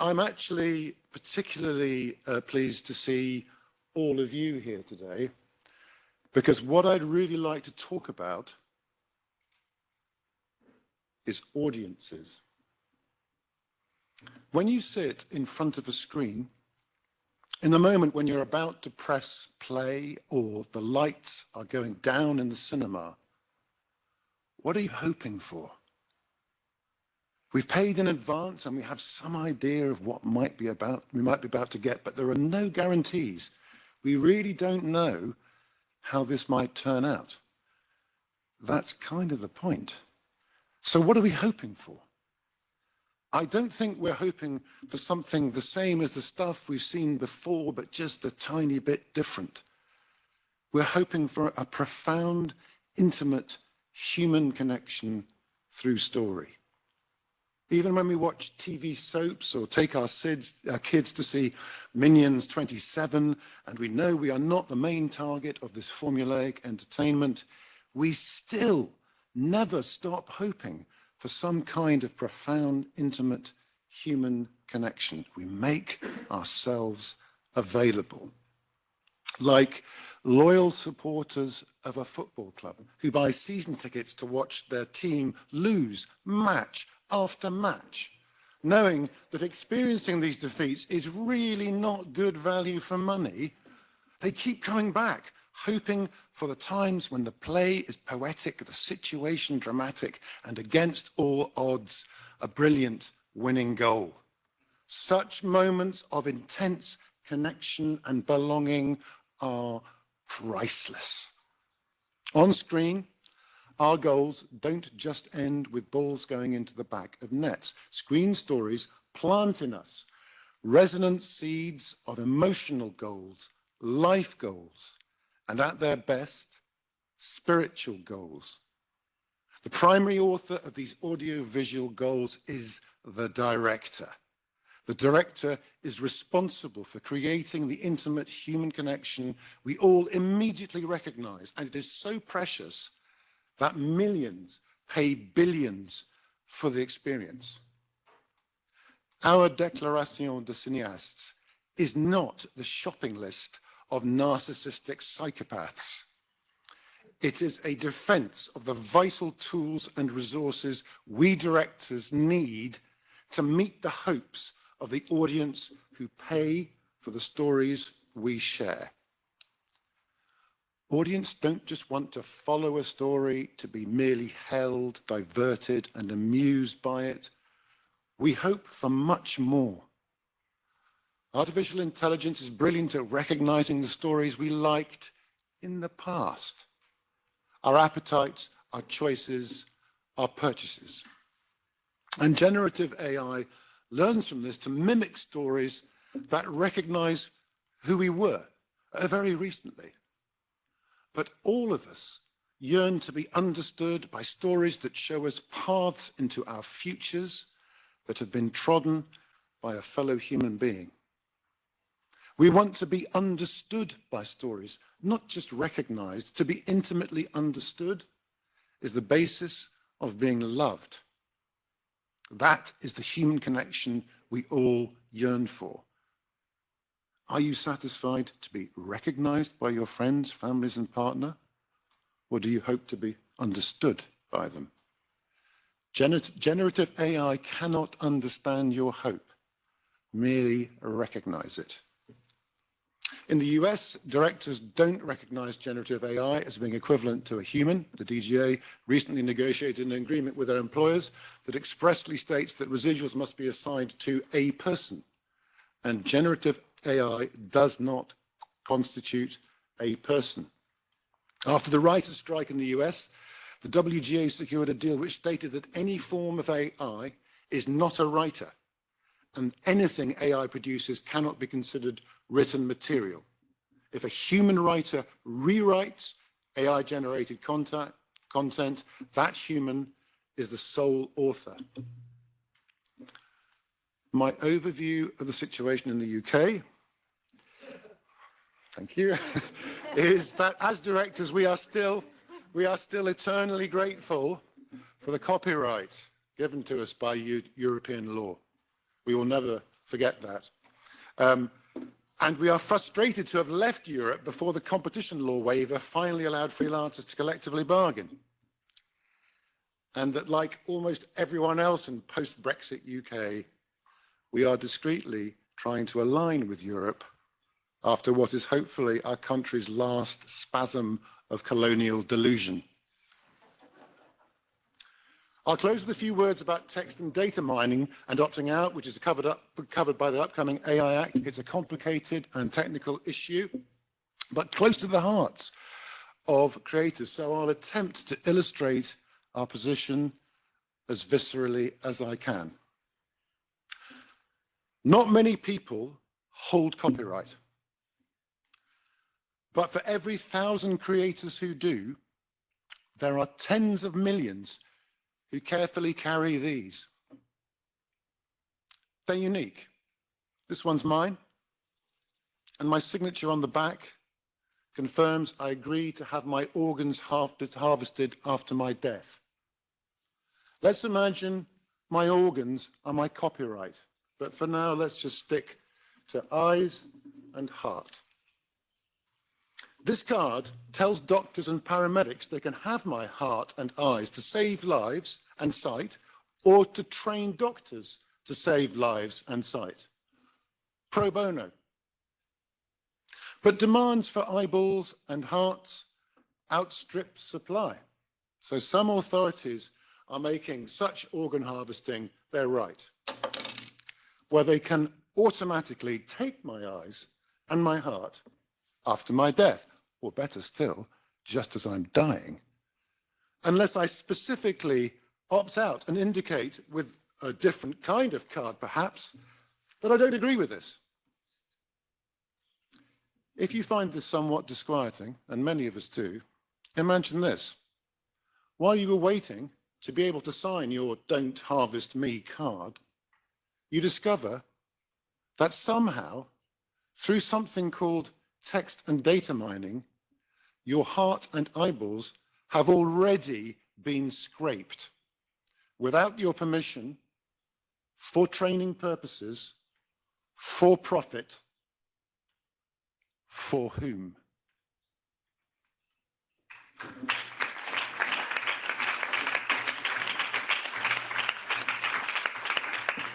I'm actually particularly pleased to see all of you here today, because what I'd really like to talk about is audiences. When you sit in front of a screen, in the moment when you're about to press play or the lights are going down in the cinema, what are you hoping for? We've paid in advance and we have some idea of what we might be about to get, but there are no guarantees. We really don't know how this might turn out. That's kind of the point. So what are we hoping for? I don't think we're hoping for something the same as the stuff we've seen before, but just a tiny bit different. We're hoping for a profound, intimate human connection through story. Even when we watch TV soaps or take our kids to see Minions 27, and we know we are not the main target of this formulaic entertainment, we still never stop hoping for some kind of profound, intimate human connection. We make ourselves available. Like loyal supporters of a football club who buy season tickets to watch their team lose match after match, knowing that experiencing these defeats is really not good value for money. They keep coming back, hoping for the times when the play is poetic, the situation dramatic, and against all odds, a brilliant winning goal. Such moments of intense connection and belonging are priceless. On screen, our goals don't just end with balls going into the back of nets. Screen stories plant in us resonant seeds of emotional goals, life goals, and at their best, spiritual goals. The primary author of these audio-visual goals is the director. The director is responsible for creating the intimate human connection we all immediately recognize, and it is so precious that millions pay billions for the experience. Our Déclaration de Cinéastes is not the shopping list of narcissistic psychopaths. It is a defense of the vital tools and resources we directors need to meet the hopes of the audience who pay for the stories we share. Audience don't just want to follow a story to be merely held, diverted, and amused by it. We hope for much more. Artificial intelligence is brilliant at recognizing the stories we liked in the past. Our appetites, our choices, our purchases. And generative AI learns from this to mimic stories that recognize who we were very recently. But all of us yearn to be understood by stories that show us paths into our futures that have been trodden by a fellow human being. We want to be understood by stories, not just recognized. To be intimately understood is the basis of being loved. That is the human connection we all yearn for. Are you satisfied to be recognized by your friends, families, and partner? Or do you hope to be understood by them? Generative AI cannot understand your hope, merely recognize it. In the US, directors don't recognize generative AI as being equivalent to a human. The DGA recently negotiated an agreement with their employers that expressly states that residuals must be assigned to a person, and generative AI does not constitute a person. After the writers' strike in the US, the WGA secured a deal which stated that any form of AI is not a writer, and anything AI produces cannot be considered written material. If a human writer rewrites AI-generated content, that human is the sole author. My overview of the situation in the UK, thank you, is that as directors we are still eternally grateful for the copyright given to us by European law. We will never Forget that. And we are frustrated to have left Europe before the competition law waiver finally allowed freelancers to collectively bargain. And that, like almost everyone else in post-Brexit UK, we are discreetly trying to align with Europe after what is hopefully our country's last spasm of colonial delusion. I'll close with a few words about text and data mining and opting out, which is covered by the upcoming AI Act. It's a complicated and technical issue, but close to the hearts of creators. So I'll attempt to illustrate our position as viscerally as I can. Not many people hold copyright, but for every 1,000 creators who do, there are tens of millions who carefully carry these. They're unique. This one's mine, and my signature on the back confirms I agree to have my organs harvested after my death. Let's imagine my organs are my copyright, but for now, let's just stick to eyes and heart. This card tells doctors and paramedics they can have my heart and eyes to save lives and sight, or to train doctors to save lives and sight. Pro bono. But demands for eyeballs and hearts outstrip supply. So some authorities are making such organ harvesting their right, where they can automatically take my eyes and my heart after my death, or better still, just as I'm dying, unless I specifically opt out and indicate with a different kind of card, perhaps, that I don't agree with this. If you find this somewhat disquieting, and many of us do, imagine this. While you were waiting to be able to sign your Don't Harvest Me card, you discover that somehow, through something called text and data mining, your heart and eyeballs have already been scraped without your permission, for training purposes, for profit. For whom?